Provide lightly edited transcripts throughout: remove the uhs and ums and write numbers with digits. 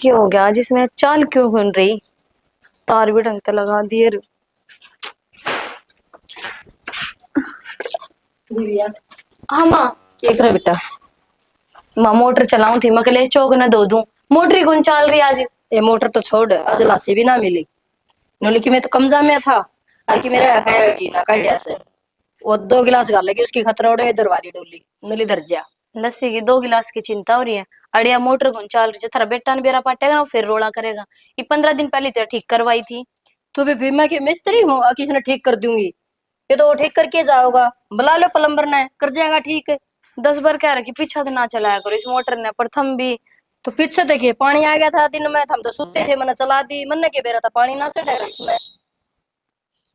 क्या हो गया आज इसमें चाल क्यों बन रही। तार भी ढंग से लगा दिए दिव्या। हाँ माँ। क्या करे बेटा? माँ मोटर चलाऊं थी मैं कल चौक न धो दूं। मोटर ही कौन चाल रही आज। ये मोटर तो छोड़, आज लासी भी ना मिली। नोली की मैं तो कमजा में था। कि मेरा खाया की ना काटिया से वो 2 गिलास गाल लगी उसकी खतरा उड़े दरवारी डोली नली दर्जिया। लस्सी की 2 गिलास की चिंता हो रही है। अड़िया मोटर कौन चाल रही है। थारा बेटा ने बेरा पाटेगा ना फिर रोड़ा करेगा। ये 15 दिन पहले तो ठीक करवाई थी। तू भी भीमा की मिस्त्री हूँ, किसी ने ठीक कर दूंगी। ये तो वो ठीक करके जाओगा, बुला लो प्लम्बर ने कर जाएगा ठीक। 10 बार कह रहा कि पीछा तो ना चलाया करो इस मोटर ने प्रथम भी। तो पीछे देखिए पानी आ गया था दिन में, हम तो सुते थे, मैंने चला दी, मन के बेरा था पानी ना चढ़ेगा इसमें।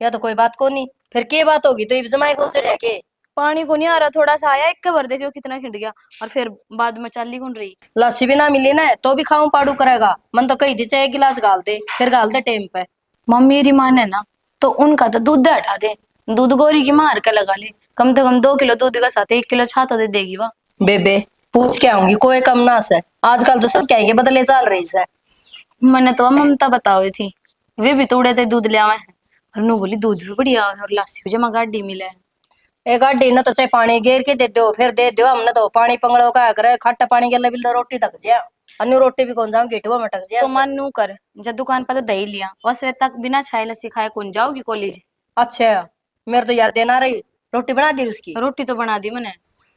या तो कोई बात को नहीं, फिर के बात होगी तो ये जमाए को चढ़े के। पानी को नहीं आ रहा, थोड़ा सा आया एक के भर देखियो कितना खिंड गया। और फिर बाद में चाली कौन रही। लस्सी भी ना मिली ना तो भी खाऊं पाड़ू करेगा। मन तो कही दी चाहे 1 गिलास गाल दे, फिर गाल दे टेम पे। मम्मी मेरी मान है ना तो उनका तो दूध हटा दे। दूध गोरी की मार के लगा ले। कम से कम 2 किलो दूध का साथ 1 किलो छाता दे देगी वह। बेबे पूछ के आऊंगी, कोई कम ना से। आजकल तो सब क्या बदले चाल रही है। मैंने तो ममता बताई थी। वे भी तोड़े थे दूध ले आवे हैं। और नु बोली दूध भी बढ़िया और लस्सी भी जमा गाड़ी मिले है। एक गाड़ी न तो चाहे पानी घेर के दे दो, फिर दे दो। हमने तो पानी पंगड़ो का करे, खट्टा पानी के लिए रोटी तक जा। अन्य रोटी भी कौन जाऊं गेटवा में टक तो जा। मन नू कर जब दुकान पर तो दही लिया बस वे तक बिना छाए लस्सी खाए कौन जाओगी कॉलेज। अच्छा मेरे तो यार देना रही, रोटी बना दी उसकी। रोटी तो बना दी मैंने।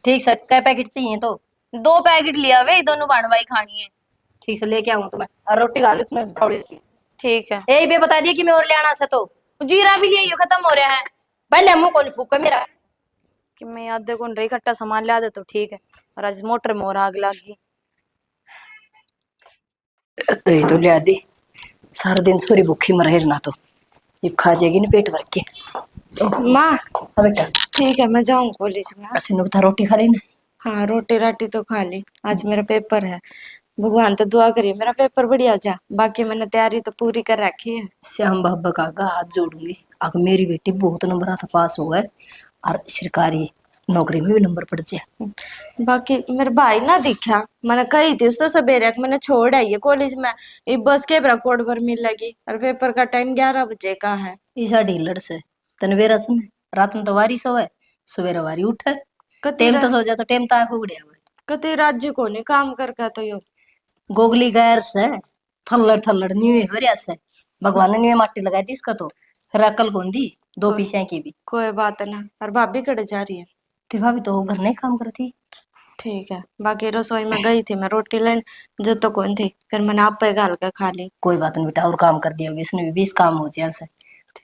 ठीक है, कै पैकेट चाहिए तो? 2 पैकेट लिया वे दोनों बाणवाई खानी है। ठीक है लेके आऊंगा तुम्हें, और रोटी खा ली तुम्हें थोड़ी सी। ठीक है। यही भी बता दिया कि मैं और ले आना से तो। जीरा भी लिया खत्म हो रहा है। पहले मुंह कौन फूका मेरा। कि मैं याद कौन रही खट्टा सामान ला दे तो ठीक है। और आज मोटर मोर आग लगी। दही तो लिया दी, सारा दिन सोरी भूखी मर ना तो ये खा जाएगी ना पेट भर के। माँ हाँ बेटा। ठीक है मैं जाऊँ कॉलेज में। अच्छा नुकता रोटी खा ली ना? हाँ रोटी राटी तो खा ली। आज मेरा पेपर है। भगवान तो दुआ करिए मेरा पेपर बढ़िया जा। बाकी मैंने तैयारी तो पूरी कर रखी है। श्याम बाबा का आगा हाथ जोड़ूंगी। अगर मेरी बेटी बहुत नंबर आता पास हुआ है और सरकारी नौकरी में भी नंबर पड़ जाए। बाकी मेरे भाई ना दिखा मैंने कही थी उससे सवेरे मैंने छोड़ आई है कॉलेज में। ये बस के कोड पर मिल लगी और पेपर का टाइम 11 बजे का है। ईसा ढीलर से तनवेरा सन रात में तो वारी सोवे, सवेरे वारी उठे। टेम तो सो जा तो टेम तो आंख उगड़े हुए। कते राज्य को नहीं काम करके तो यो गोगली गैर से थल्लड़ थल्लड़ न्यूए हो रहा से। भगवान ने न्यूए माटी लगाई थी इसका तो, फिर अकल कौन दी दो पीछे की भी। कोई बात ना। और भाभी कड़े जा रही है? तेरी भाभी तो घर नहीं काम करती। ठीक है। बाकी रसोई में गई थी मैं रोटी लेने जो तो कौन थी फिर मैंने आप पे घाल के खा ली। कोई बात नहीं बेटा, और काम कर दिया होगी उसने भी 20 काम हो जाए से।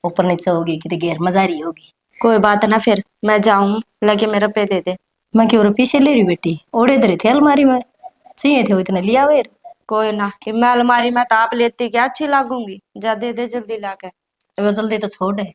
ऊपर नीचे होगी कि गैर मजारी होगी। कोई बात ना फिर मैं जाऊं लगे मेरा पे दे दे। मैं क्यों पीछे ले रही बेटी, ओढ़े धरे थे अलमारी में, चाहिए थे इतने लिया वेर। कोई ना मैं अलमारी में तो आप लेती क्या अच्छी लागूंगी जा दे दे जल्दी लाके। वो जल्दी तो छोड़ है।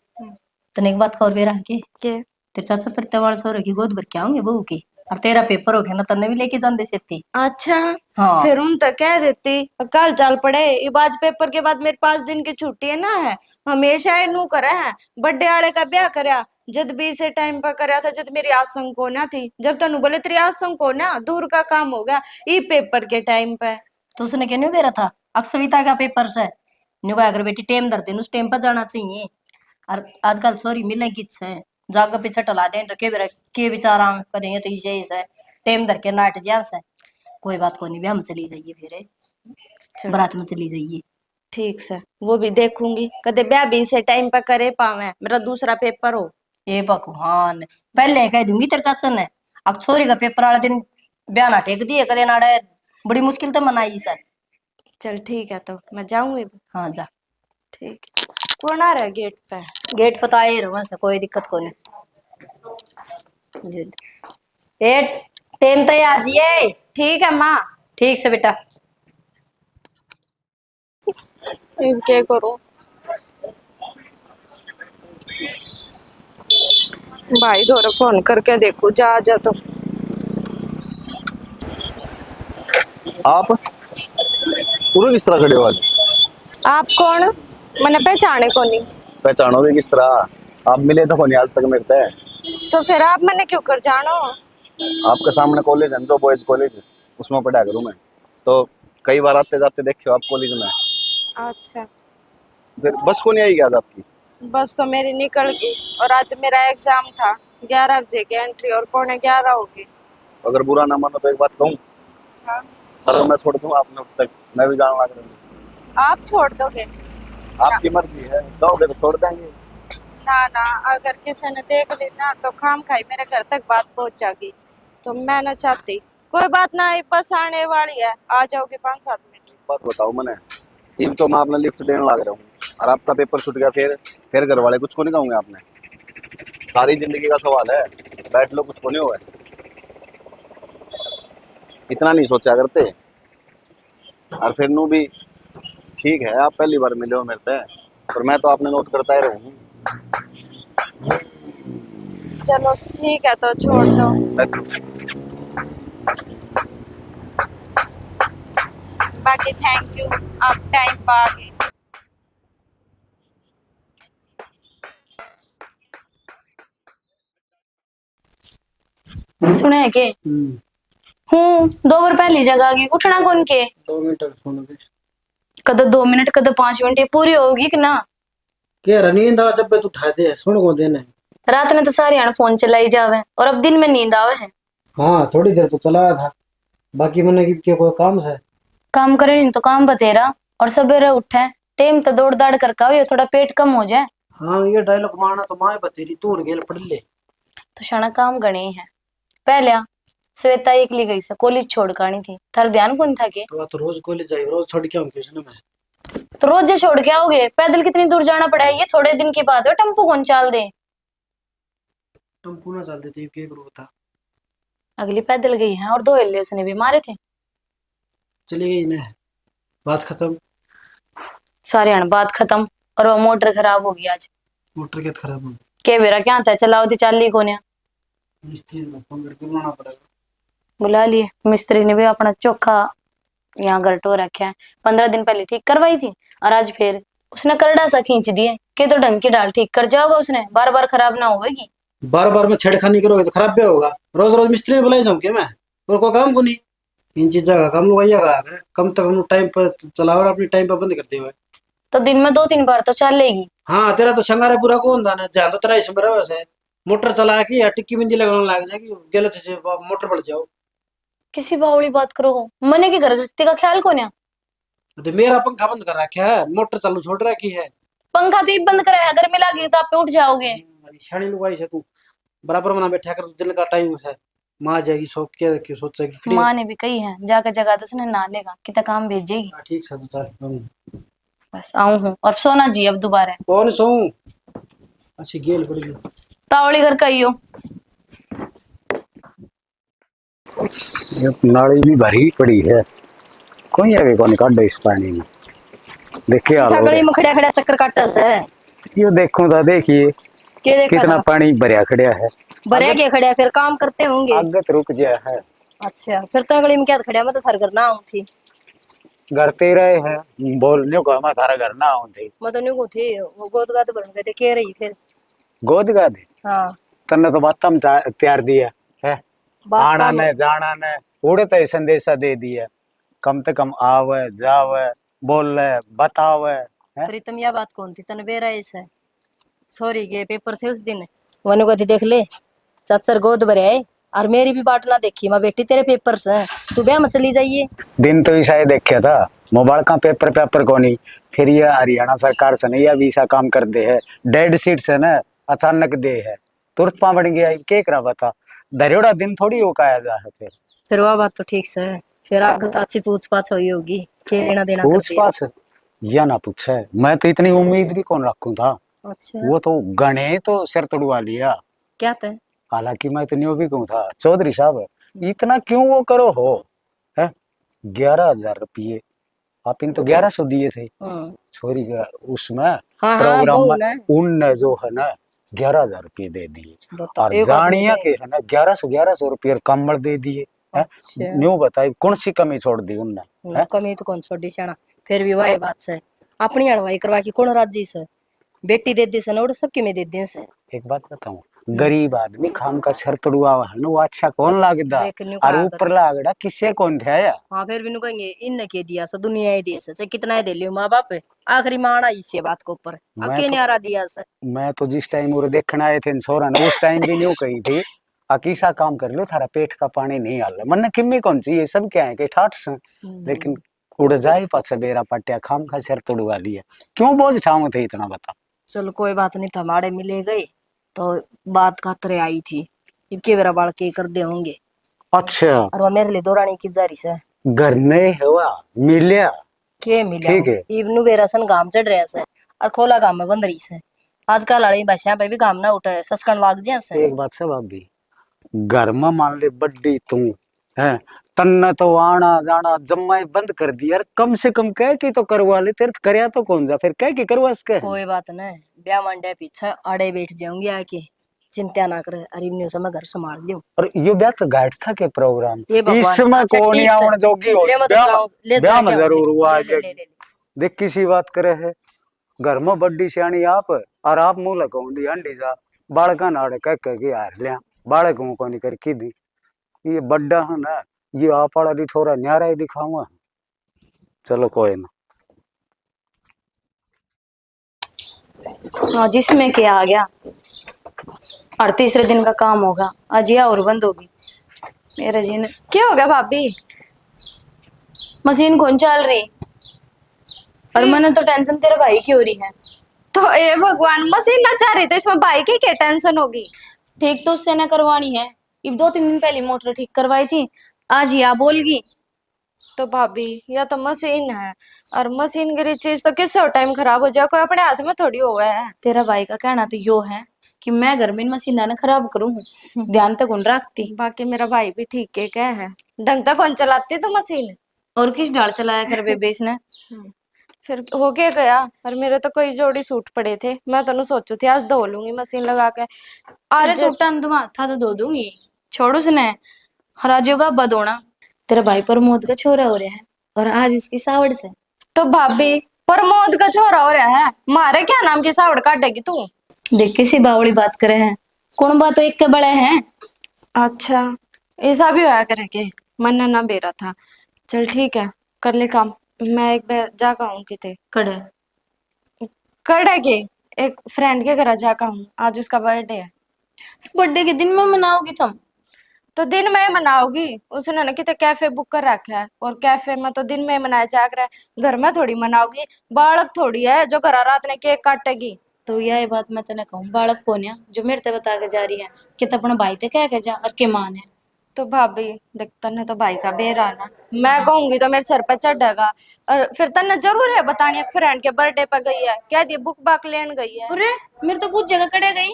तने एक बात खबर बेरा के के तेरे चाचा फिर त्योहार छोरे की गोद भर के आऊंगे बहू की। और तेरा पेपर हो गया ना तन्ने भी लेके जाते सेती। अच्छा। हाँ फिर उन तक कह देती कल चल पड़े ये आज पेपर के बाद मेरे 5 दिन की छुट्टी है ना है। हमेशा ये नू करे है बर्थडे वाले का ब्याह करया जब भी से टाइम पर करया था जब मेरी आसंग को ना थी जब तनु बोले तेरी आसंग को ना दूर का काम हो गया ये पेपर के टाइम पे। तो उसने क्या नहीं बेरा था अक्षविता का पेपर से न्यू का अगर बेटी टेम धर दिन उस टेम पर जाना चाहिए। और आजकल सॉरी मिलने की है जाग पीछे टला दे तो के बेरा के बेचारा करेंगे तो इसे है टेम धर के नाट जा से। कोई बात को नहीं भी हम चली जाइए फिर बारात में चली जाइए। ठीक से वो भी देखूंगी कदे ब्याह भी से टाइम पर करे पावे मेरा दूसरा पेपर हो। ये भगवान पहले कह दूंगी तेरे चाचा ने अब छोरी का पेपर वाले दिन ब्याह ना टेक दिए कदे नाड़े बड़ी मुश्किल तो मनाई सर। चल ठीक है तो मैं जाऊंगी। हाँ जा। ठीक। कौन आ रहा है गेट पे? गेट पता है रहा से कोई दिक्कत को नहीं। ए टेम तो आ जाइए। ठीक है माँ। ठीक से बेटा। क्या करूं भाई थोड़ा फोन करके देखो जा जा तो। आप पूरे किस तरह खड़े हो आज? आप कौन? मैंने पहचाने को नहीं। पहचानोगे किस तरह? आप मिले तो नहीं आज तक मेरे से। तो फिर आप मैंने क्यों कर जानो? आपके सामने कॉलेज है जो बॉयज कॉलेज, उसमें पढ़ा करूँ मैं तो कई बार आते जाते देखे हो आप कॉलेज में। अच्छा, फिर बस को नहीं आई आज आपकी? बस तो मेरी निकल गई और आज मेरा एग्जाम था, 11 बजे की एंट्री और 11:15 होगी। अगर बुरा ना मानो तो एक बात कहूँ, हाँ, चलो मैं छोड़ दूँ आपने उठ तक, मैं भी जाने लग रहा हूँ। आप छोड़ दोगे? ना आपकी मर्जी है, जाओगे तो छोड़ देंगे। ना ना, अगर किसी ने देख ली ना तो खाम खाई मेरे घर तक बात पहुंच जाएगी, तो मैं ना चाहती। कोई बात ना, ये बस आने वाली है, आ जाओगे 5-7 मिनट। एक बात बताओ मैंने, टीम तो मैं अपना लिफ्ट देने लग रहा हूँ और आपका पेपर छूट गया, फिर घर वाले कुछ को नहीं कहूँगे आपने? सारी जिंदगी का सवाल है, बैठ लो कुछ को नहीं हुआ है। इतना नहीं सोचा करते। और फिर नू भी ठीक है, आप पहली बार मिले हो मेरे से, पर मैं तो आपने नोट करता ही रहूँ। चलो ठीक है, तो छोड़ दो। बाकी थैंक यू, आप टाइम पर आ गए। सुने के हूँ 2 बार पहली जगह आ गई, उठना कौन के? 2 मिनट सुनो बे। कद 2 मिनट कद 5 मिनट, ये पूरी होगी कि ना? के रहा नींद आ जब तू उठा दे सुन को देना है। रात ने तो सारी आने फोन चलाई जावे और अब दिन में नींद आवे है। हाँ थोड़ी देर तो चलाया था, बाकी मैंने कि कोई काम से। काम करे नहीं तो काम बतेरा, और सवेरे उठे टेम तो दौड़ दाड़ कर का थोड़ा पेट कम हो जाए। हाँ ये डायलॉग मारना तो माए बतेरी तू गेल पढ़ ले। तो शाना काम गणे है। पहले श्वेता एकली गई से कॉलेज छोड़ कानी थी, थार ध्यान कौन था के? तो रोज कॉलेज जाए, रोज छोड़ के आऊँ ट्यूशन में। तो रोज जे छोड़ के आओगे, पैदल कितनी दूर जाना पड़ा है? ये थोड़े दिन की बात है, टेम्पो कौन चाल दे? टेम्पो ना चलते थे के करो था। अगली पैदल गई है और 2 हेले उसने भी मारे थे। चली गई ना, बात खत्म। सारी अण बात खत्म। और वो मोटर खराब होगी आज। मोटर के खराब हो के बेरा क्या था, चलाओ थी चाली को मिस्त्री में फोन करके बुलाना पड़ेगा। बुला लिए मिस्त्री ने भी अपना चोखा यहाँ घर टो रखा है। 15 दिन पहले ठीक करवाई थी और आज फिर उसने करड़ा सा खींच दिए के तो ढंग की डाल ठीक कर जाओगा उसने, बार बार खराब ना होगी। बार बार में छेड़खानी करोगे तो खराब भी होगा। रोज रोज मिस्त्री में बुलाई जाऊँ क्या मैं? और कोई काम को नहीं। इन चीजा का काम लगाइएगा, कम तक हम टाइम पर चलाओ, अपनी टाइम पर बंद करते हुए। तो दिन में 2-3 बार तो चलेगी। हाँ तेरा तो शंगारे पूरा कौन था ना, जहाँ तो तेरा इसमें रहा वैसे मोटर चला के या टिक्की बिंदी लगाने लग जाएगी, गलत से मोटर पड़ जाओ। किसी बावली बात करो, मने की घर गृहस्थी का ख्याल कौन है? तो मेरा पंखा बंद कर रखा है, मोटर चालू छोड़ रखी है। पंखा तो ही बंद करे है, गर्मी लगी तो आप पे उठ जाओगे। शानी लुगाई से तू बराबर मना बैठा कर, दिन का टाइम है। माँ जाएगी सोच के सोचेगी। माँ ने भी कही है जाकर जगह तो उसने ना लेगा कितना काम भेजेगी। ठीक है तो चल बस आऊं हूँ और सोना जी अब दोबारा कौन सो अच्छी गेल पड़ी। तावड़ी घर कही हो। ये नाली भी भरी पड़ी है, कोई आगे कौन काटे इस पानी में। देखिए हाल हो सगड़ी रहा में खड़ा खड़ा चक्कर काटस है। है। ये देखो तो देखिए के देखा कितना था? पानी भरिया खड़ा है। भरे के खड़े फिर काम करते होंगे। आगे तो रुक गया है। अच्छा फिर तो अगली में क्या खड़े, मैं तो थार घर ना आऊं थी। घर ते रहे हैं बोलने को, हमारा थारा घर ना आऊं थे। मैं तो नहीं थी, वो गोद गाद बन गए थे के रही फिर। गोद गा दे हाँ तन्ने तो बात हम तैयार दिया है, बात आना काम ने जाना ने उड़े तो संदेशा दे दिया, कम से कम आवे जावे बोले बतावे है। प्रीतम यह बात कौन थी तन बेरा ऐसा? सॉरी के पेपर थे उस दिन, वनु को थी देख ले चचर गोद भरे है और मेरी भी बाट ना देखी। मैं बेटी तेरे पेपर से तू ब्याह में चली जाइए। दिन तो ईसा देखा था मोबाइल का पेपर पेपर को नहीं, फिर ये हरियाणा सरकार से नहीं वीसा काम कर दे है, डेड सीट से ना अचानक दे है, तुरंत पावड़ गया के करा बता। दरियोड़ा दिन थोड़ी हो काया जा है फिर वह बात तो ठीक से है, फिर आगे तो अच्छी पूछ पाछ हुई होगी के लेना देना कर पूछ दिया। पाछ या ना पूछे, मैं तो इतनी उम्मीद भी कौन रखूं था। अच्छा वो तो गणे तो सिर तोड़वा लिया। क्या था? हालांकि मैं इतनी वो भी कहूँ था चौधरी साहब इतना क्यों वो करो हो है। 11,000 रुपये आप इन तो 1100 दिए थे छोरी का उसमें हाँ हाँ प्रोग्राम वो में, ना उनने जो है ना 11,000 रुपये दे दिए बता और एक आदमी जानिया ने। के है ना 1100 रुपये कम्बल दे दिए है। अच्छा न्यू बताई कौन सी कमी छोड़ दी उनने ना कमी तो कौन छोड़ी शाना, फिर भी वही बात से अपनी अड़वाई करवा की कौन राजी से बेटी दे दी से नोड़ सबकी में दे दी से। एक बात बताऊं, गरीब आदमी खाम का सर तोड़वा है ना, वो अच्छा कौन लागदा। देख न्यू और कहा ऊपर कर। लागड़ा किससे कौन थे आया। हाँ फिर भी नु कहेंगे इनने के दिया से दुनिया ही दे से कितना ही दे लियो माँ बाप आखिरी माना इसी बात के ऊपर मैं अके तो न्यारा दिया से। मैं तो जिस टाइम उरे देखने आए थे छोरा ने, उस टाइम भी न्यू कही थी अकीसा काम कर लो, थारा पेट का पानी नहीं आल मन किम्मी कौन सी ये सब क्या है कि ठाठ से। लेकिन उड़ जाए पाछे बेरा पट्टिया खाम खा सर तोड़वा लिया, क्यों बोझ ठाव थे इतना बता। चलो कोई बात नहीं हमारे मिले गए तो बात खातरे आई थी इनके मेरा बाल के कर दे होंगे। अच्छा और वो मेरे लिए दौरानी की जारी से घर नहीं हुआ मिलिया। के मिला ठीक है। इवनु बेरासन गाम चढ़ रहा से और खोला गाम में बंद रही से आजकल वाली भाषा पे भी काम ना उठे ससकन लाग जिया से। एक बात सब भाभी, घर में मान ले बड्डी तू है, तन्ने तो आना जाना जम्मा बंद कर दिया यार, कम से कम कह के तो करवा ले, तेरे करया तो कौन जा, फिर कह के करवा सके। कोई बात नहीं ब्याह मंडे पीछे आड़े बैठ जाऊंगी आके चिंता ना करे अरे न्यू से मैं घर संभाल लियो। और यो ब्याह तो गाइड था के प्रोग्राम ये भगवान, इसमें अच्छा, कौन ठीक से। आवन जोगी हो ले मत ब्याह जाओ, ले ब्याह जा में के जरूर आओ, हुआ ले, ले, ले, ले। देख किसी बात करे है, घर में बड्डी सियाणी आप और आप मुंह लगाऊं दी हंडी जा बालका नाड़े कह के हार लिया बालक को नहीं कर की दी। ये बड्डा है ना, ये आप वाला भी थोड़ा न्यारा ही दिखाऊंगा। चलो कोई ना। हाँ जिसमें क्या आ गया, और तीसरे दिन का काम होगा आज या और बंद होगी मेरा जी ने। क्या हो गया भाभी, मशीन कौन चल रही और मैंने तो टेंशन तेरे भाई की हो रही है। तो ए भगवान मशीन ना चल रही तो इसमें भाई की क्या टेंशन होगी। ठीक तो उससे ना करवानी है, ये 2-3 दिन पहले मोटर ठीक करवाई थी, आज या बोलगी। तो भाभी यह तो मशीन है और मशीन गिरी चीज तो किससे टाइम खराब हो जाए, कोई अपने हाथ में थोड़ी हुआ है। तेरा भाई का कहना तो यो है कि मैं घर में इन मशीन ना खराब करूँ, ध्यान तक कौन रखती। बाकी मेरा भाई भी ठीक है क्या है, ढंग तक कौन चलाती तो मशीन, और किस डाल चलाया कर बेबे इसने। फिर हो के गया और मेरे तो कोई जोड़ी सूट पड़े थे, मैं तो सोचू थी आज धो लूंगी मशीन लगा के। अरे सूटा था तो धो दूंगी, छोड़ उसने हराजियो का बदोना। तेरा भाई प्रमोद का छोरा हो रहा है और आज उसकी सावड़ से। तो भाभी प्रमोद का छोरा हो रहा है, मारे क्या नाम की सावड़ काटेगी तू। देख किसी बावड़ी बात करे हैं, कौन बात तो एक के बड़े हैं। अच्छा ऐसा भी होया करे के मन ना बेरा था। चल ठीक है कर ले काम, मैं एक बार जाकर आऊँ किते कड़े कड़े के एक फ्रेंड के घर जाकर हूँ, आज उसका बर्थडे है। बर्थडे के दिन में मनाओगी तुम, तो दिन में मनाओगी, उसने ना कितने कैफे बुक कर रखा है और कैफे में तो दिन में मनाया जा रहा है, घर में थोड़ी मनाओगी। बालक थोड़ी है जो घर रात ने केक काटेगी। तो यह बात मैं तेने कहूँ, बालक कौन है जो मेरे ते बता के जा रही है कि तो अपना भाई ते कह के जा और के मान है। तो भाभी देख तन्ने तो भाई का बेर आना, मैं कहूंगी तो मेरे सर पे चढ़ेगा और फिर तन्ने जरूर है बतानी एक फ्रेंड के बर्थडे पे गई है, कह दी बुक बाक लेन गई है। अरे मेरे तो पूछ जगह कड़े गई,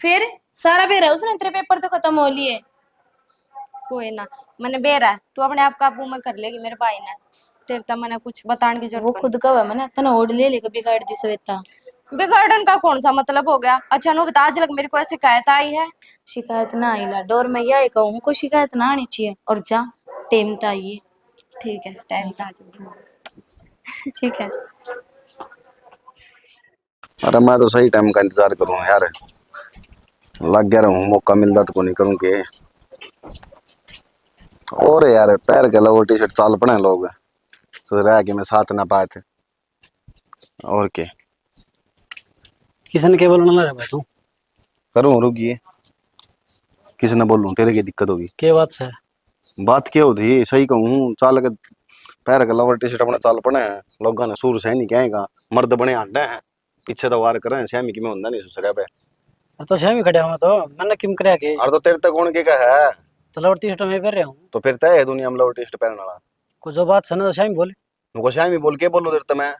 फिर सारा बेर है उसने, तेरे पेपर तो खत्म हो लिए। कोई ना मैंने बेरा है, तू अपने आप काबू में कर लेगी, मेरे भाई ने तेरे तो मैंने कुछ बताने की जरूरत। वो खुद का मैंने तना ओढ़ ले लेगा बिगाड़ दी सवेता। बिगाड़न का कौन सा मतलब हो गया। अच्छा नो बता, आज लग मेरे को शिकायत आई है। शिकायत ना आई ला डोर में यही कहूँ कोई शिकायत ना आनी चाहिए, और जा टाइम तो आइए। ठीक है टाइम तो आ जाएगी। ठीक है। अरे मैं तो सही टाइम का इंतजार करूँ यार, लग गया रहूँ मौका मिलता तो को नहीं करूँ के। और यार पैर के लोग टी शर्ट चाल पड़े लोग सोच रहा है कि मैं साथ ना पाए थे और के किसी ने केवल ना रहा तू करूँ रुकिए, किसी ने बोलूँ तेरे की दिक्कत होगी। के बात से बात क्या होती सही कहूँ, चाल के पैर के लोवर टी शर्ट अपने चाल पड़े हैं लोगों ने सूर से नहीं कहेगा, मर्द बने आंडे हैं पीछे तो वार करें श्यामी की मैं होंदा नहीं सुसरा पे। तो सेम खड़े हुआ तो मैंने किम करे के और तो तेरे तक कौन के है, तो लौटती है तो मैं कर रहा हूँ तो फिर तय है दुनिया में लोवर टी शर्ट पहनने वाला। को जो बात है ना सेम बोले मुझको श्यामी बोल के बोलूं तेरे मैं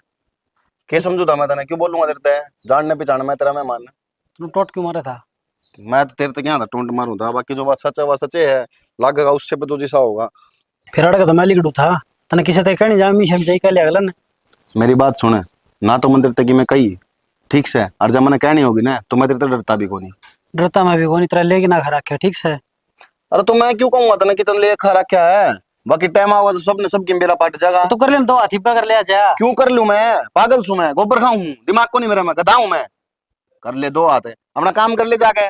क्या समझू था, मैं तेने क्यों बोलूंगा तेरे जानने पहचान मैं तेरा मेहमान, तू टोट क्यों मारा था। मैं तो तेरे तक यहाँ था टोंट मारूं था, बाकी जो बात सच है वह सच्चे है, लागेगा उससे पे तो जैसा होगा। फिर अड़का तो मैं लिखू था तने किसी तक कहनी जा मीशम जाई कह लिया अगला ने। मेरी बात सुने ना, तो मंदिर तक की मैं कही ठीक से, और जब मैंने कहनी होगी ना तो मैं तेरे तक डरता भी को नहीं। डरता मैं भी को नहीं तेरा लेके ना खा रखे ठीक से। अरे तो मैं क्यों कहूंगा तने कि तने ले खा रखा है, बाकी टाइम आवा तो सबने सबकी मेरा पाट जाएगा। तो कर ले दो हाथी पे कर ले जा। क्यों कर लूं मैं, पागल सू मैं, गोबर खाऊं हूं, दिमाग को नहीं मेरा, मैं गधा हूं मैं। कर ले दो हाथ है अपना काम कर ले जाके,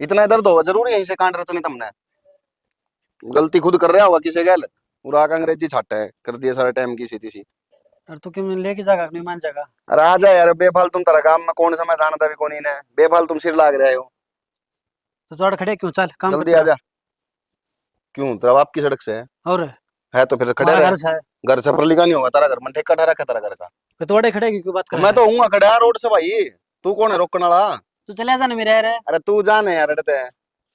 इतना दर्द होगा जरूरी है इसे कांड रचने तुमने गलती खुद कर रहा होगा किसी गैल पूरा का अंग्रेजी छाटा है कर दिया सारा टाइम की सीधी सी। और तू क्यों लेके जागा नहीं मान जाएगा? अरे आ जा यार बेफाल तुम तेरा काम में कौन समय जानता भी कौन ने बेफाल तुम सिर लाग रहे हो। तो जोड़ खड़े क्यों, चल काम जल्दी कर आ तेरा। जा। क्यों तेरा बाप की सड़क से और है तो फिर खड़े हमारा रहे। घर से है, घर से पर लिखा नहीं होगा तेरा घर में ठेका ठहरा है तेरा घर का। फिर तोड़े खड़े क्यों बात कर रहा मैं है? तो हूँ खड़ा रोड से भाई तू कौन है रोकने वाला। तू चले जा ना मेरे यार। अरे तू जाने यार अड़ते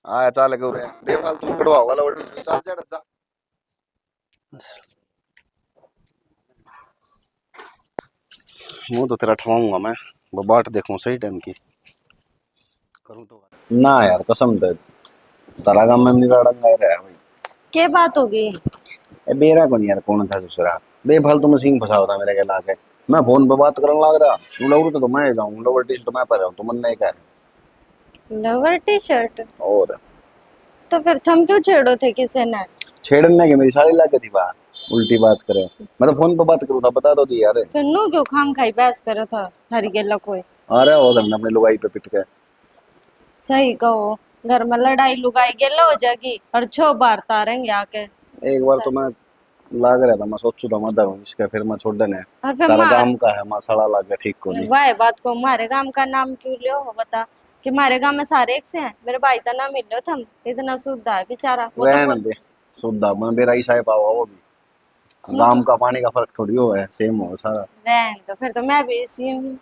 आया चाल के उरे बेफाल तुम कटवा होगा लौट चल चढ़ जा। मुंह तो तेरा ठवाऊंगा मैं वो बाट देखूं सही टाइम की करूं तो ना यार कसम दे तारा काम में नहीं लड़ंगा रहा भाई। क्या बात होगी? ए बेरा को नहीं यार कौन था दूसरा बेफालतू में सिंह फंसा होता मेरे के लाके मैं फोन पे बात करने लग रहा तू लौट तो मैं जाऊं लोवर टी शर्ट मैं पर हूं तो मन नहीं कह लोअर टी शर्ट? और तो फिर थम क्यों छेड़ो थे किसी ने? छेड़ने के मेरी साड़ी लाके थी बा उल्टी बात करे मैं तो फोन पे बात करूं था बता दो जी यार। फिर नू क्यों खाम खाई बहस करा था हरी गेला कोई? अरे हो गए अपने लुगाई पे पिट के सही कहो, घर में लड़ाई लुगाई गेला हो जाएगी और छो बार तारेंगे आके। एक बार तो मैं लाग रहा था मैं सोचू था मदर हूँ इसके फिर मैं छोड़ देने और फिर तारा मार काम का है मैं सड़ा लाग गया ठीक को नहीं। वाह बात को मारे गांव का नाम क्यों लियो हो बता कि मारे गांव में सारे एक से हैं। मेरे भाई का नाम मिलो थम इतना शुद्ध है बेचारा वो तो रहने दे सुद्धा मैं बेरा ही साहेब आवा वो भी गाम का पानी का फर्क थोड़ी हो है सेम हो सारा। रहन तो फिर तो मैं भी इसी हूँ।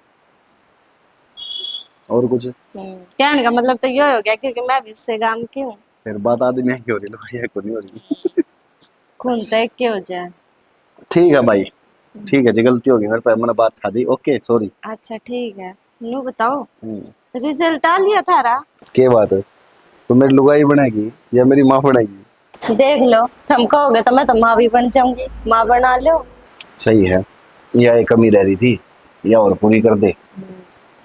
और कुछ कहने का मतलब तो ये हो गया क्योंकि मैं भी इससे गांव की हूँ। फिर बात आदमी है क्यों रही लो ये को नहीं हो रही। खून तो एक के हो जाए। ठीक है भाई ठीक है जी गलती होगी मेरे पे मैंने बात खा दी ओके सॉरी। अच्छा ठीक है, नू बताओ रिजल्ट आ लिया थारा? क्या बात है तो मेरी लुगाई बनेगी या मेरी माँ बनेगी? देख लो, तुम कहोगे तो मैं तो माँ भी बन जाऊंगी, माँ बना लो। सही है या एक कमी रह रही थी या और पूरी कर दे।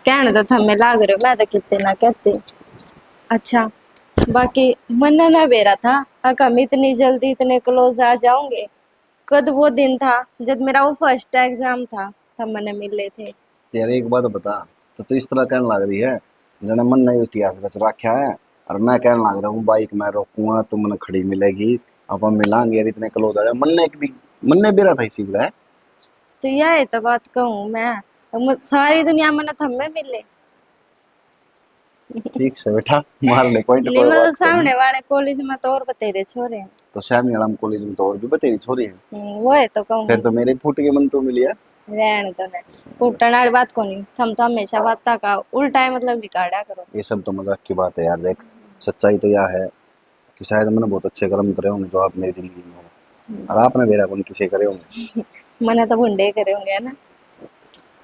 कहने तो थमे लाग रहे हो, मैं तो कितने ना कहते। अच्छा बाकी मन ना बेरा था अक हम इतनी जल्दी इतने क्लोज आ जाओगे। कद वो दिन था जब मेरा वो फर्स्ट एग्जाम था तब मैंने मिले थे। यार एक बात बता तो इस तरह कहने लग रही है जने मन नहीं इतिहास रच रखा है और मैं कहने लग रहा हूँ बाइक मैं रोकूंगा तुम मन खड़ी मिलेगी अपन मिलांगे यार इतने क्लोज आ जाए मन ने एक भी मन ने बेरा था इस चीज का है। तो यह तो बात कहूँ मैं, सारी दुनिया में थमे मिले। ठीक से बेटा मार ले पॉइंट नहीं कोई मतलब बात को नहीं। सामने वाले कॉलेज में तो और बतेरे छोरे हैं। तो श्यामी आलम कॉलेज में तो और भी बतेरी छोरी है वो है तो कहूँ फिर तो मेरे फूट के मन तो मिली है। रहने तो नहीं फूटने वाली बात को नहीं, थम तो हमेशा बात का उल्टा है मतलब निकाला करो। ये सब तो मजाक की बात है यार देख सच्चाई तो यह है कि शायद मैंने बहुत अच्छे कर्म करे होंगे जो आप मेरी जिंदगी में हो और आपने मेरा कौन किसे करे होंगे। मैंने तो भुंडे करे होंगे है ना।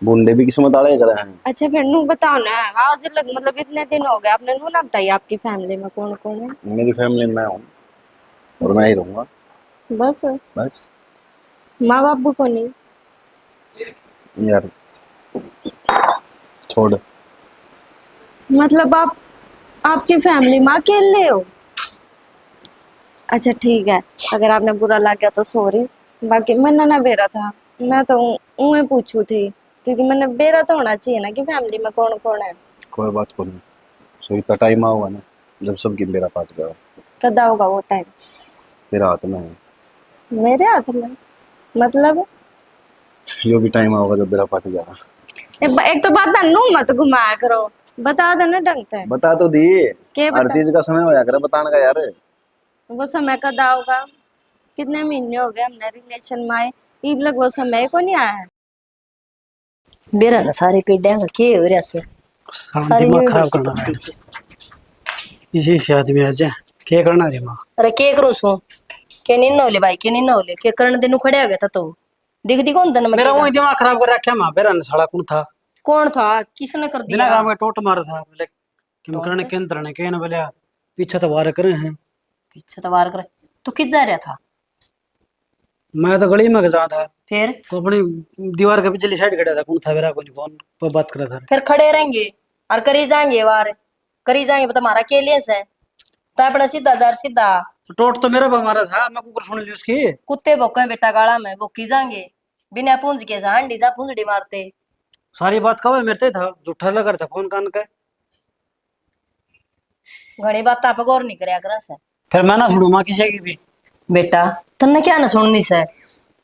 बूंदे भी किस्मत वाले करे हैं। अच्छा फिर नू बताओ ना, आज लग मतलब इतने दिन हो गए आपने नू ना बताइए आपकी फैमिली में कौन कौन है? मेरी फैमिली में मैं हूँ और मैं ही रहूंगा बस बस। माँ बाप को नहीं? यार छोड़ मतलब आप आपकी फैमिली में अकेले हो? अच्छा ठीक है, अगर आपने बुरा लग गया तो सॉरी। बाकी मैंने ना बेरा था, मैं तो उहे पूछू थी क्योंकि मैंने बेरा तो होना चाहिए ना कि फैमिली में कौन कौन है। कोई बात को नहीं सो इतना टाइम आऊंगा ना जब सबकी मेरा पात गया कदा होगा वो टाइम? तेरा हाथ में है मेरे हाथ में मतलब? यो भी टाइम आऊंगा जब मेरा पात जाएगा। एक तो बात नू मत घुमाया करो, बता देना ढंग से। बता तो दी के हर बता? चीज का समय होया करे बताने का यार। वो समय कदा होगा? कितने महीने हो गए हमने रिलेशन में आए, इब लग वो समय को नहीं आया है। बेरा ना सारे पेड़िया का के हो रहा से सारी दिमाग न्यू खराब बत्ती करना बत्ती है से। इसी से आदमी आ जाए क्या करना दिमाग। अरे के करूं सो के नहीं नौले भाई के नहीं नौले के करण दिन खड़े हो गया था तो दिख दी कौन तन मेरा मकेगा? वही दिमाग खराब कर रखा माँ बेरा ने साला कौन था कौन था किसने कर बिना दिया? काम का टोट मारा था बोले कि टोंट? करने केंद्र ने कहने बोले पीछे तो वार करे हैं। पीछे तो वार करे तू किस जा रहा था? मैं तो गली में जा था फिर तो अपनी दीवार के पिछली साइड खड़ा था कौन था मेरा कोई फोन पर बात कर रहा था। फिर खड़े रहेंगे और करी जाएंगे वार करी जाएंगे तुम्हारा केलिए से तो अपना सीधा जार सीधा तो टोट तो मेरा पर मारा था मैं कुकर सुन ली उसकी। कुत्ते भोके बेटा गाड़ा में भोकी जाएंगे बिना पूंज के हांडी जा पूंजड़ी मारते। सारी बात कब मेरे था झूठा लगा था फोन कान का। घणी बात आप गौर नहीं करया करा से फिर मैं ना सुनू माँ किसी की भी। बेटा तन्ने क्या ना सुननी से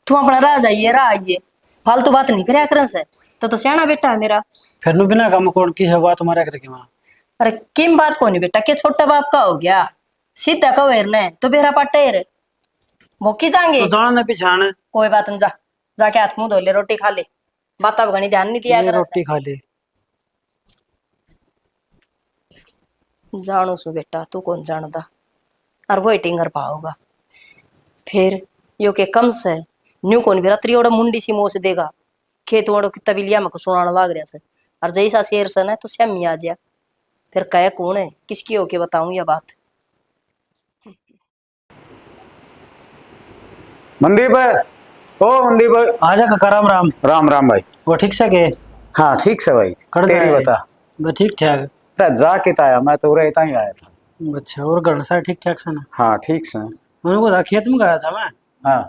तू अपना राह जाइए राह आइए फालतू बात नहीं करया करा से तो सियाना बेटा है मेरा। फिर नु बिना काम कौन किसी बात मारा करके माँ। अरे किम बात को नहीं बेटा के छोटा बाप का हो गया सीधा कवेर ने तो बेरा पटेर मोकी जाएंगे तो जाना ना पिछाण कोई बात नहीं जा जाके हाथ मुंह धो ले रोटी खा ले बात अब घनी ध्यान नहीं दिया ये करा से रोटी खा ले। जानो सु बेटा तू कौन जानदा और वो टिंगर पाओगा फिर यो के कम से न्यू कौन भी रात्रि ओड़ा मुंडी सी मोस देगा खेत ओड़ो की तबिलिया में को सुनाना लाग रहा से और जैसा शेर सन है तो श्यामी आ जा फिर कह कौन है किसकी होके बताऊं ये बात। मनदीप ओ मनदीप। आजा काका राम राम। राम राम भाई। वो ठीक से के हाँ ठीक से भाई। कर तेरी जाए। बता। मैं ठीक ठाक। अरे जा के आया मैं तो रहता ही आया था। अच्छा और घर सारे ठीक ठाक से ना। हाँ ठीक से। मैंने को खेत में गया था मैं। हाँ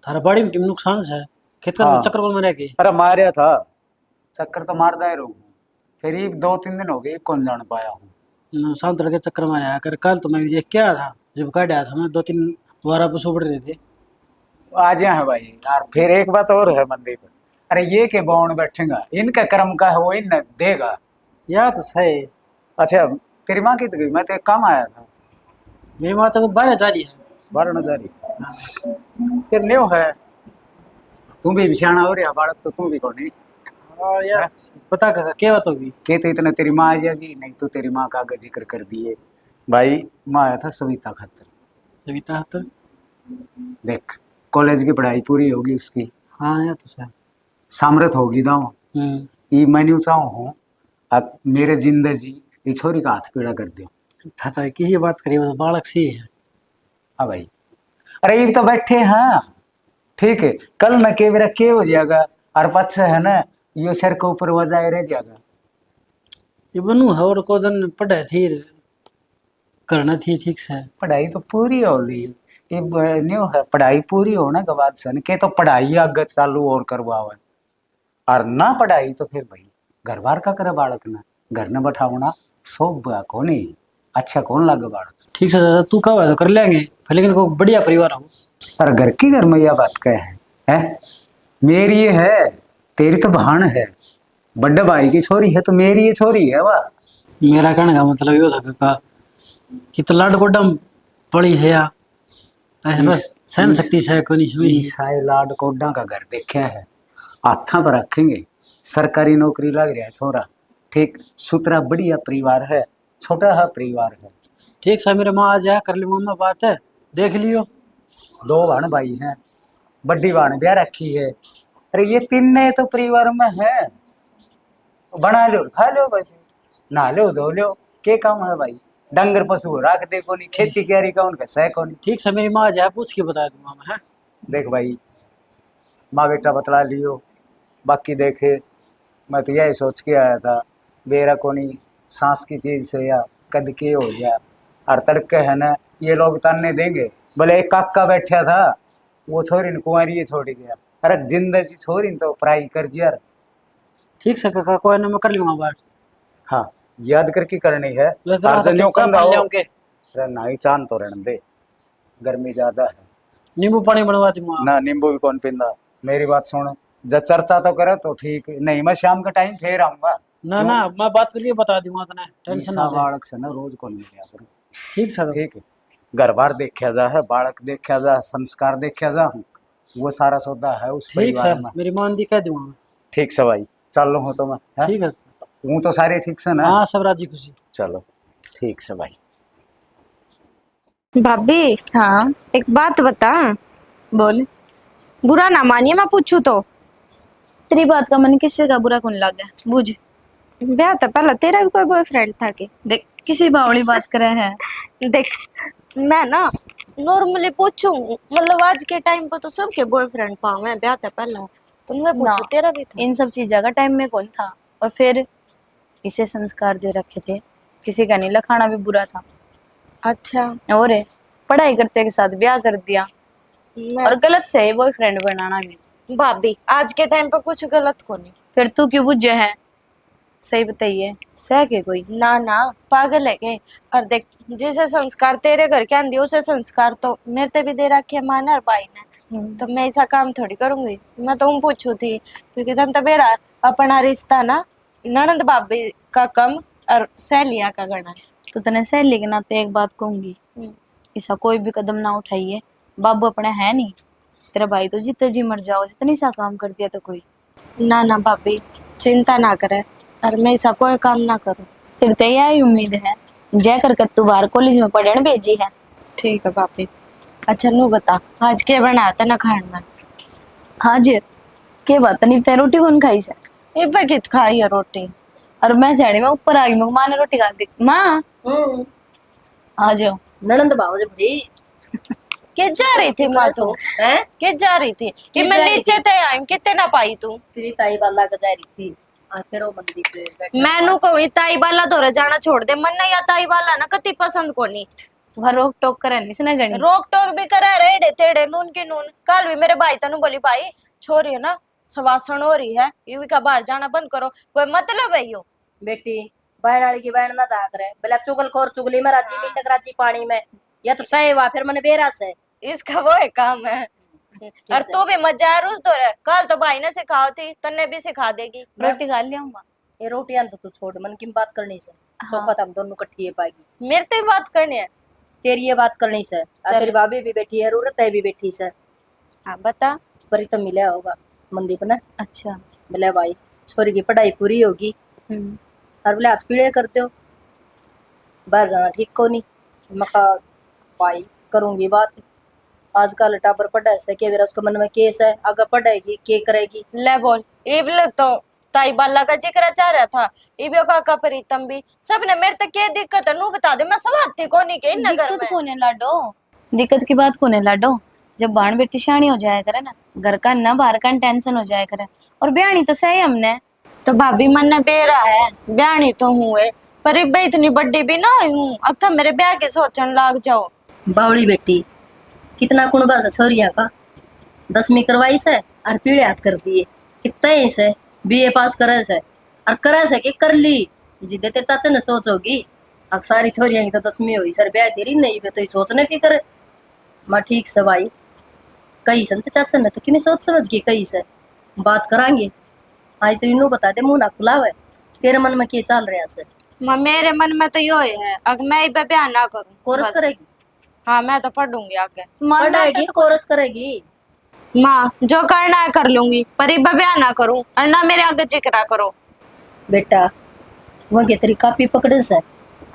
थारा बाड़ी में किम नुकसान से खेत का हाँ। चक्कर को में रह के। अरे मारिया था चक्कर तो मारदा ही रहूं फिर ये 2-3 दिन हो गए कौन जान पाया हूँ। शाम तक के चक्कर मारे आया कर कल तो मैं भी देख के आया था जब काट आया था मैं 2-3 द्वारा पशु बढ़ रहे थे। आज है भाई यार फिर एक बात और है मनदीप। अरे ये के बौन बैठेगा इनका कर्म का है वो इन देगा। या तो सही। अच्छा तेरी माँ की तो गई मैं तो एक काम आया था। मेरी माता को बारह जारी है। 12,000 फिर न्यू है तू भी बिछाना हो रहा बालक तो तू भी कौन हाँ यार पता काका क्या बात होगी। के तो इतना तेरी माँ आ जाएगी नहीं तो तेरी माँ का आगे जिक्र कर दिए भाई। माँ आया था सविता खातर। सविता तो देख कॉलेज की पढ़ाई पूरी होगी उसकी। हाँ यार तो सही। सामर्थ होगी दाऊ ये मैंने चाहूँ हूँ अब मेरे जिंदगी ये छोरी का हाथ पीड़ा कर दियो। चाचा किसी बात करी वो बालक सी है। हाँ भाई अरे ये तो बैठे हाँ ठीक है कल न के मेरा के हो जाएगा और पच्छा है ना यो सर के ऊपर वजाए रह जाएगा। ये बनू है और को दिन पढ़े थी करना थी ठीक से। पढ़ाई तो पूरी हो ली ये न्यू है पढ़ाई पूरी होने के बाद सन के तो पढ़ाई आगे चालू और करवावे और ना पढ़ाई तो फिर भाई घर बार का करे बालक ना घर न बैठावना सब कौन ही अच्छा कौन लगे बालक। ठीक से चाचा तू कब है तो कर लेंगे लेकिन को बढ़िया परिवार हो। पर घर की घर में यह बात क्या है? मेरी ये है तेरी तो बहन है बड़े भाई की छोरी है तो मेरी ये छोरी है वाह। मेरा कहने का मतलब ये था काका कि तो लाड गोडा पड़ी है या ऐसे बस सहन शक्ति से कोनी सुई ईसाई लाड कोडा का घर देखे है हाथा पर रखेंगे सरकारी नौकरी लग रहा है छोरा ठीक सुतरा बढ़िया परिवार है छोटा है परिवार है। ठीक से मेरे माँ आ जाए कर ली मम्मा बात है देख लियो। 2 बहन भाई हैं बड़ी बहन ब्याह रखी है। अरे ये 3 नए तो परिवार में है बना लो खा लो बस नहा लो धो लो के काम है भाई डंगर पशु रख दे कोनी खेती क्यारी का उनका सह कोनी। ठीक से मेरी माँ आ जाए पूछ के बता दूंगा मैं। देख भाई माँ बेटा बतला लियो बाकी देखे मैं तो यही सोच के आया था बेरा कोनी सांस की चीज से या कद के हो गया और तड़के है ना ये लोग ताने देंगे बोले एक काका बैठा था वो छोरी ने कुंवारी ये छोड़ गया। अरे जिंदगी छोरी ने तो पढ़ाई कर दिया। ठीक से काका कोई ना मैं कर लूंगा बात। हाँ याद करके करनी है। अर्जन्यों कंधा हो के अरे नहीं चांद तो रहने दे गर्मी ज्यादा है नींबू पानी बनवा दूंगा ना नींबू भी कौन पींदा। मेरी बात सुन जब चर्चा तो करे तो ठीक नहीं मैं शाम का टाइम फिर आऊंगा ना ना मैं बात करके बता दूंगा तने टेंशन ना ले। बालक से ना रोज कौन मिलिया करो ठीक से ठीक है घर बार देखा जा है बालक देखा जा संस्कार देखा जा वो सारा सौदा है उस ठीक परिवार से में। मेरी मान दी कह दूंगा मैं। ठीक से भाई चल हो तो मैं ठीक है हूँ तो सारे ठीक से ना। हाँ सब राजी खुशी। चलो ठीक से भाई। भाभी हाँ एक बात बता बोल बुरा ना मानिए मैं पूछू तो तेरी बात का मन किसी का बुरा कौन लगे बुझ ब्याह तो पहले तेरा भी कोई बॉयफ्रेंड था कि देख किसी बावली बात करे है देख मैं ना नॉर्मली पूछूं मतलब आज के टाइम पर तो सबके बॉयफ्रेंड पाऊं मैं ब्याह तो पहले तो मैं पूछू ना। तेरा भी था। इन सब चीज़ों का टाइम में कौन था और फिर इसे संस्कार दे रखे थे किसी का नहीं लखाना भी बुरा था अच्छा और है, पढ़ाई करते के साथ ब्याह कर दिया मैं और गलत से बॉयफ्रेंड बनाना भी भाभी आज के टाइम पर कुछ गलत को नहीं फिर तू क्यों बुझे है सही बताइए, सह के कोई ना ना पागल है के। और देख, जैसे संस्कार तेरे घर के आंधी उसे संस्कार तो मेरे ते भी दे रखे माँ ने और भाई ने। तो मैं ऐसा काम थोड़ी करूंगी। मैं तो पूछू थी क्योंकि तुम तो मेरा अपना रिश्ता ना ननंद भाभी का कम और सहेलिया का गणा है। तो तने सहेली के नाते एक बात कहूंगी, ऐसा कोई भी कदम ना उठाइए। बाबू अपने है नहीं, तेरा भाई तो जितने जी मर जाओ, इतनी सा काम कर दिया तो कोई। ना ना भाभी चिंता ना करे, और मैं ऐसा कोई काम ना करूं। तेरे ते यही उम्मीद है, जय कर तू बाहर कॉलेज में पढ़ने भेजी है। ठीक है भाभी। अच्छा नू बता, आज क्या बनाया था ना खाने में? आज के बात नहीं, ते रोटी कौन खाई से? ये बगित खाई है रोटी। और मैं सैनी में ऊपर आ गई, मेरे को माँ ने रोटी खा दी। माँ आ जाओ। ननंद भाव जब दी के जा रही थी माँ तू? है के जा रही थी? कि मैं जा रही नीचे ते आई कितने ना पाई तू? तेरी ताई वाला गजारी थी और फिर वो मंदिर पे बैठे मैनू कहूँ ताई वाला दौरे जाना छोड़ दे, मन नहीं आता ताई वाला ना कति पसंद को नहीं। वह रोक टोक करे नहीं इसने गणी। रोक टोक भी करा रेड़े तेड़े नून की नून। कल भी मेरे भाई तनु बोली भाई छोरी है ना सवासण हो रही है, ये का बाहर जाना बंद करो, कोई मतलब है यो? बेटी बहन वाली की बहन ना जा करे बोला चुगल खोर चुगली में राजी नहीं टकराची पानी में या तो सही हुआ फिर मैंने बेरास है इसका वो है काम है। और तू भी मत जा रूस दौरे, कल तो भाई ने सिखाओ थी तन्ने भी सिखा देगी। रोटी खा लिया माँ। ये रोटियां तो तू छोड़ मन की बात करनी से सोफा हम दोनों इकट्ठी है पाएगी मेरे तो ही बात करनी है। तेरी ये बात करनी से तेरी भाभी भी बैठी है रूरत है भी बैठी से हाँ बता। पर तो मिला होगा मंदीप ने। अच्छा। बोले भाई छोरी की पढ़ाई पूरी होगी और बोले हाथ पीड़े कर दो बाहर जाना ठीक को नहीं। मका भाई करूंगी बात, आजकल टाबर पढ़ाई से के उसके मन में केस है, आगे पढ़ाएगी के करेगी। ले बोल इबल तो ताई बाला का जिक्र चाह रहा था, इबियो का प्रीतम भी सबने मेरे तक क्या दिक्कत है नू बता दे, मैं सवाती को नहीं के नगर दिक्कत में। कौन है लाडो? दिक्कत की बात कौन है लाडो? जब बाण बेटी शानी हो जाया करे ना, घर का ना बाहर का टेंशन हो जाया करे। और ब्याणी तो सही हमने। तो भाभी मन ने बेरा है, ब्याणी तो हूँ है, पर इब्बे इतनी बड्डी भी ना हूँ, अब तो मेरे ब्याह के सोचने लाग जाओ। बावड़ी बेटी कितना कुणबा से छोरिया का 10वीं करवाई से और पीड़े हाथ कर दिए कितना ही से बीए पास करे से और करे से कि कर ली जिदे तेरे चाचे ने सोच होगी। अब सारी छोरिया की तो 10वीं हुई सर ब्याह तेरी नहीं बे तो ही सोचने की करे माँ ठीक से भाई कही संत चाचा ने तो कि सोच समझ गई कही से बात करांगे। आज तो इन्हों बता दे मुंह ना खुलावे तेरे मन में क्या चल रहा से? माँ मेरे मन में तो यो है अगर मैं इब्बे ब्याह ना करूँ कोरस बस। करेगी? हाँ मैं तो पढ़ूंगी आगे। पढ़ाएगी कोरस करेगी? माँ जो करना है कर लूंगी, पर इब्बे ब्याह ना करूँ और ना मेरे आगे जिक्र करो। बेटा वह के तेरी कापी पकड़े से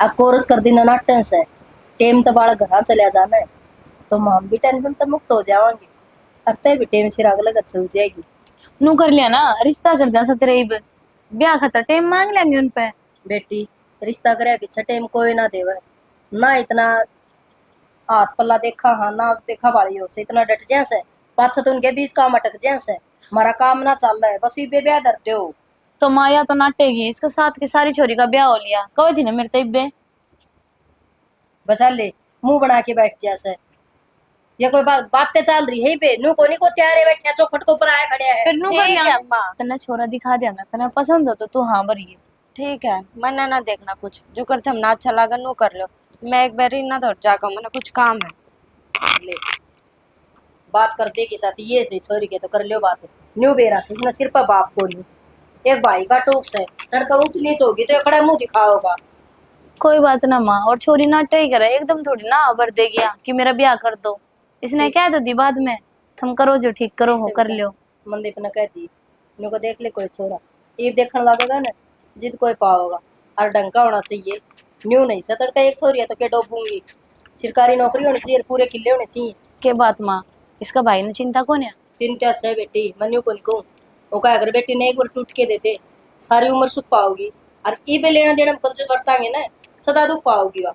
आ कोरस कर देना नाटन से टेम तो बाड़ा घर चले जाना है तो हम भी टेंशन तो मुक्त हो जाएंगे अरे भी टेम से आग लगत से हो जाएगी। नू कर लिया ना रिश्ता कर जा सतरे ब्याह खतर टेम मांग लेंगे उन पे। बेटी रिश्ता करे पीछे टेम कोई ना देवे ना इतना हाथ पल्ला देखा हाँ ना देखा वाली हो से इतना डट जा से पाछे तो उनके बीच काम अटक जा से हमारा काम ना चल रहा है बस ये ब्याह धरते हो। तो माया तो नाटेगी, इसके साथ की सारी छोरी का ब्याह हो लिया कहो थी ना मेरे तब्बे। बचा ले मुंह बना के बैठ जा से ये कोई बातें चल रही है बे नू कोनी को तैयार है बैठा चौखट के ऊपर आया खड़े है। फिर नू कर ठीक लिया है माँ। तना छोरा दिखा देंगे तना पसंद हो तो तू हाँ भरिए। ठीक है मना ना देखना कुछ जो करते हम ना अच्छा लगा नू कर लो, मैं एक बार ना दौड़ जाकर मैंने कुछ काम है। ले बात करते के साथ ये से छोरी के तो कर लियो बात न्यू बेरा से इसमें सिर्फ बाप को नहीं एक भाई का टूक से लड़का ऊंच नीच होगी तो खड़ा मुंह दिखाओगा। कोई बात ना माँ, और छोरी नाटे ही करे एकदम थोड़ी ना भर दे गया कि मेरा ब्याह कर दो। इसने कह दो दी बाद में तुम करो जो ठीक करो हो कर लियो। मंदीप ने कहती न्यू को देख ले कोई छोरा ये देखने लगेगा ना जिद कोई पाओगा और डंका होना चाहिए न्यू नहीं सतर का एक छोरी है तो क्या डोबूंगी सरकारी नौकरी होनी चाहिए पूरे किले होने चाहिए। के बात माँ इसका भाई ने चिंता कौन है? चिंता से बेटी मनु को निको वो का अगर बेटी ने एक बार टूट के देते सारी उम्र सुख पाओगी और ई पे लेना देना कंजूस बरतांगे ना सदा दुख पाओगी वह।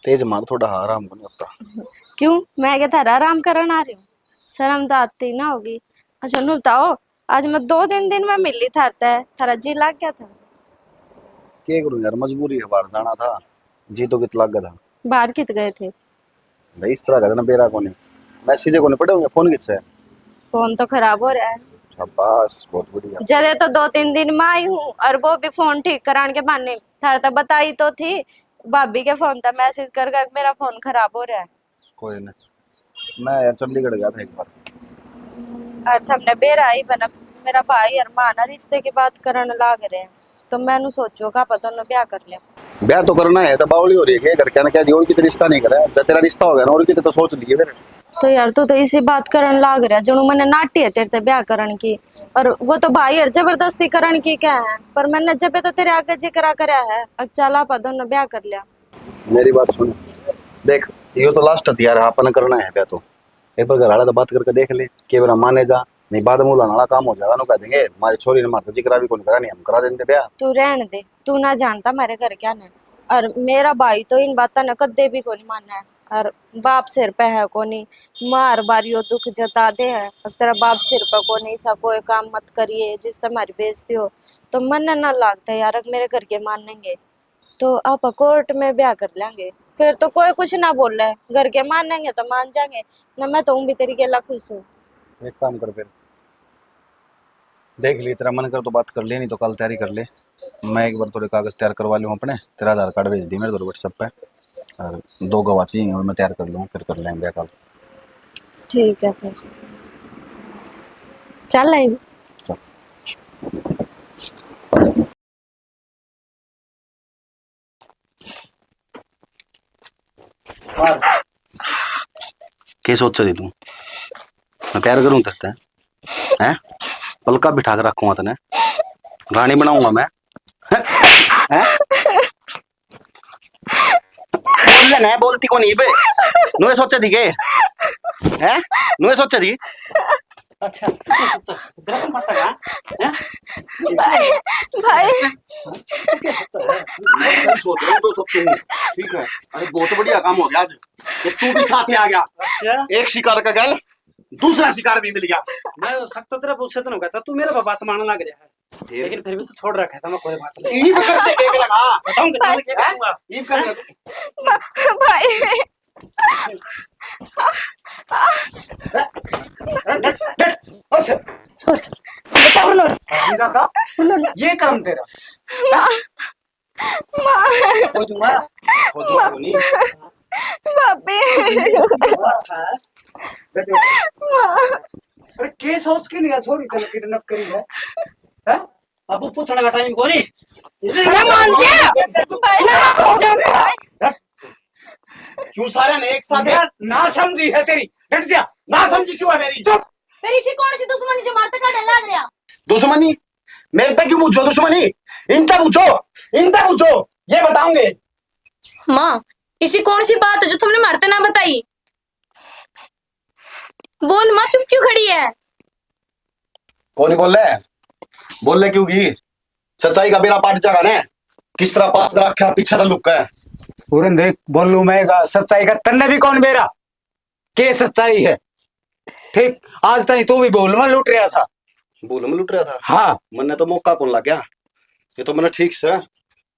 तेज मार थोड़ा आराम को नहीं होता। क्यों मैं क्या थारा आराम करने आ रही हूँ? शर्म तो आती ना होगी। अच्छा नू बताओ आज मैं 2-3 दिन में मिली थारता है, थारा जी लाग गया था? क्या करूं यार मजबूरी है बाहर जाना था जी तो कितना लगा था। बाहर कित गए थे? भाई इस तरह का था ना बेरा को नहीं मैसेज को नहीं पड़े होंगे फोन किससे फोन तो खराब हो रहा है। शाबाश, बहुत बढ़िया। जदे तो 2-3 दिन में आई हूँ, और वो भी फोन ठीक कराने के बहाने। थारे तो बताई तो थी, भाभी के फोन था मैसेज कर मेरा फोन खराब हो रहा है। कोई नहीं, मैं यार चंडीगढ़ गया था एक बार। और हमने बेरा ही बना, मेरा भाई और मां ना रिश्ते की बात करने लाग रहे हैं, तो मैंने सोचो का पता ना ब्याह कर लिया। ब्याह तो करना है, तो बावली हो रही है घर, क्या दी और कितने रिश्ता नहीं करा, जब तेरा रिश्ता हो गया ना और कितने तो सोच लिए फिर। तो यार तू तो इसी बात करन लाग रहा, जो मैंने नाटी है तेरे ते ब्याह करन की, और वो तो भाई यार जबरदस्ती करन की क्या है, पर मैंने जब तो तेरे आगे जिक्र करया है, अब चला पा दोनों ब्याह कर लिया। मेरी बात सुन, देख ये तो लास्ट हथियार है, अपन करना है ब्याह तो एक बार घर वाला तो बात करके देख ले कि मेरा माने जा, नहीं बाद में उलाना काम हो जाएगा, कह देंगे हमारी छोरी ने मारता जिक्र भी कौन करा, नहीं हम करा देंगे ब्याह। तू रहन दे, तू ना जानता मेरे घर क्या ना, और मेरा भाई तो इन बातों ने कदे भी कोनी मानना है, और बाप सिर पे है कोनी, मार बारियो दुख जता दे है, और तेरा बाप सिर पे कोनी, ऐसा कोई काम मत करिए जिससे हमारी बेइज्जती हो, तो मन ना लगता यार अगर मेरे घर के मानेंगे तो आप कोर्ट में ब्याह कर लेंगे, फिर तो कोई कुछ ना बोल रहा है, घर के मानेंगे तो मान जाएंगे ना, मैं तो भी तेरी गेला खुश हूँ। एक काम कर फिर, देख ली तेरा मन कर तो बात कर ले, नहीं तो कल तैयारी कर ले, मैं एक बार थोड़े कागज तैयार करवा लूँ अपने, तेरा आधार कार्ड भेज दी मेरे तो व्हाट्सएप पे, और 2 गवाह चाहिए और मैं तैयार कर लूँ, फिर कर लेंगे ब्याह कल। ठीक है फिर चल आएंगे। चल। क्या सोच रही तू, मैं प्यार करूं तेरे से हैं, पलका बिठा के रखूंगा तने, रानी बनाऊंगा मैं हैं? बोल ले ना, बोलती को नहीं बे, नुए सोचे थी के हैं, नुए सोचे थी। अच्छा तेरा कौन पड़ता है हैं? भाई मैं सोच रहा हूँ तो सोचते हूँ, ठीक है, अरे बहुत बढ़िया काम हो गया आज, कि तू भी साथ आ गया, अच्छा एक शिकार का गल दूसरा शिकार भी मिल गया। मैं सख्त तो तेरा उससे तो नहीं कहता, तू मेरे बात मानने लग रहा है, लेकिन फिर भी तो छोड़ रखा था, मैं कोई बात नहीं ईब करते देख लगा, बताऊंगा मैं क्या करूंगा। ईब कर भाई अच्छा बताओ ना, समझा था ये काम तेरा कोई दूंगा खुद को नहीं। भाभी अरे के सोच के नहीं छोरी तेने किडनैप करी है हैं? अब वो पूछने का टाइम कोनी, अरे मान जा क्यों सारे ने एक साथ यार ना समझी है तेरी, हट जा। ना समझी क्यों है मेरी, चुप। फिर इसी कौन सी दुश्मनी जो मारते का डर लग रहा। दुश्मनी मेरे तक क्यों पूछो, दुश्मनी इनका पूछो, इनका पूछो, ये बताओगे। माँ इसी कौन सी बात है जो तुमने मारते ना बताई, बोल माँ, चुप क्यों खड़ी है। कौन ही बोल ले क्योंकि सच्चाई का बेरा पाट जागा ने, किस तरह पाप कर रखा पीछे तो लुक है। पूरन देख बोलू मैं सच्चाई का तन्ने भी कौन बेरा के सच्चाई है, ठीक आज तक तू भी बोल में लूट रहा था, बोल में लुट रहा था। हाँ मैंने तो मौका कौन लग गया, ये तो मैंने ठीक से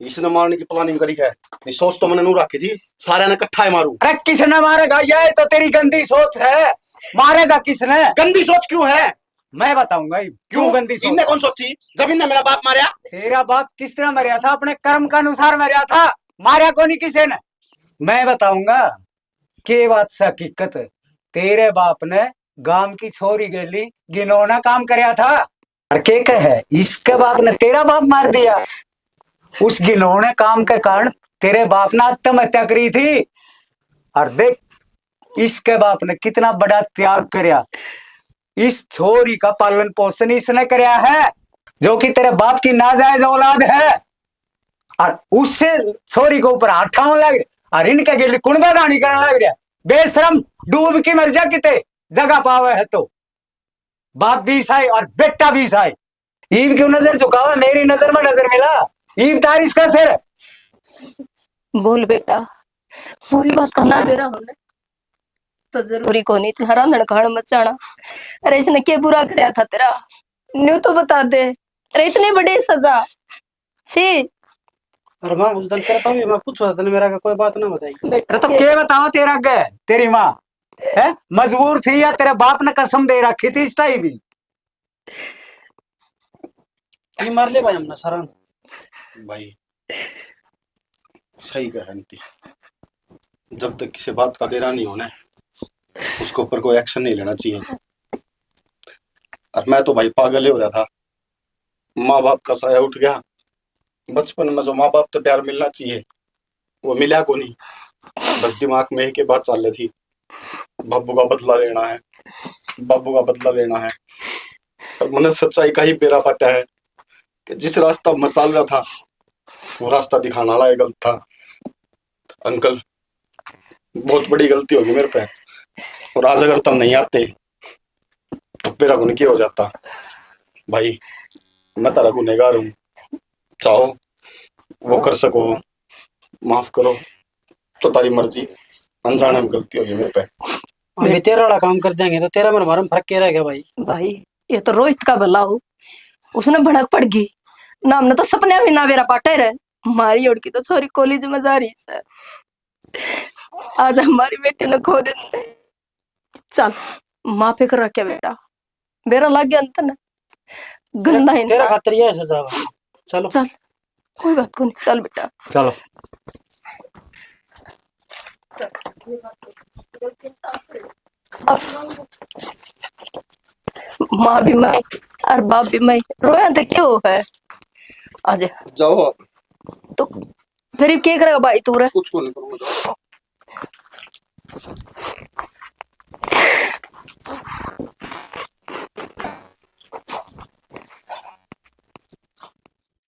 इसने मारने की प्लानिंग करी है, ये सोच तो मैंने नू रखी थी सारे ने इकट्ठा ही मारू। अरे किसने मारेगा, ये तो तेरी गंदी सोच है, मारेगा किसने, गंदी सोच क्यों है, मैं बताऊंगा क्यों गंदी सोच। इनने कौन सोची जब इनने मेरा बाप मारा। तेरा बाप किस तरह मरिया था, अपने कर्म का अनुसार मरिया था, मारा को नहीं किसी ने। मैं बताऊंगा के बात से हकीकत, तेरे बाप ने गांव की छोरी गेली गिनौना काम करया था, और के कहे इसके बाप ने तेरा बाप मार दिया, उस गिनौने काम के कारण तेरे बाप ने आत्महत्या करी थी, और देख इसके बाप ने कितना बड़ा त्याग करया, इस छोरी का पालन पोषण इसने करया है, जो कि तेरे बाप की नाजायज औलाद है, और उससे छोरी के ऊपर हाथ ठाने लग रहा, और इनके गिले कुणबागानी करने लग रहा, बेशरम डूब की मर जा किते जगह पावे है तो, बाप भी ईसाई और बेटा भी ईसाई, ईब क्यों नजर झुकावा, मेरी नजर में नजर मिला, ईब तार इसका सिर। बोल बेटा, पूरी बात कहना बेरा हमने तो जरूरी को नहीं इतना रांधण खाण मचाना, अरे इसने क्या बुरा कराया था तेरा, न्यू तो बता दे, अरे इतनी बड़ी सजा छी। अरे माँ उस दिन तेरा भी मैं पूछ रहा था मेरा का कोई बात ना बताई। अरे तो क्या बताओ तेरा गए, तेरी माँ है मजबूर थी या तेरे बाप ने कसम दे रखी थी, इस भी ये मार ले भाई हमने सारा। भाई सही कह रही, जब तक किसी बात का बेरा नहीं होना उसके ऊपर कोई एक्शन नहीं लेना चाहिए। और मैं तो भाई पागल ही हो रहा था, माँ बाप का साया उठ गया। बचपन में जो माँ बाप तो प्यार मिलना चाहिए वो मिला को नहीं। बस दिमाग में एक ही बात चल रही थी, बाबू का बदला लेना है, बाबू का बदला लेना है। और मैंने सच्चाई का ही बेरा पाटा है कि जिस रास्ता मैं चल रहा था वो रास्ता दिखाने वाला गलत था। अंकल बहुत बड़ी गलती होगी मेरे पे, और आज अगर तुम नहीं आते तो मेरा गुन क्या हो जाता। भाई मैं तेरा गुनहगार हूँ, चाहो वो कर सको, माफ करो तो तारी मर्जी। अनजाने में गलती होगी मेरे पे। अभी तेरा वाला काम कर देंगे तो तेरा मेरे हमारे में फर्क क्या रह गया भाई। भाई ये तो रोहित का भला हो, उसने भड़क पड़ गई ना, हमने तो सपने में ना बेरा पाटे रहे। हमारी उड़की तो छोरी कॉलेज में जा रही है, आज हमारी बेटी ने खो देते। चल माफी कर रखे बेटा, मेरा लग गया अंत ना गंदा तेरा इंसान। खातिर ये सजा भाई। चलो चल कोई बात को नहीं, चल बेटा। चलो। माँ भी मैं और बाप भी मैं, रोया तो क्यों है? आज जाओ आप, तो फिर क्या करेगा भाई तू रे? कुछ को नहीं करूंगा।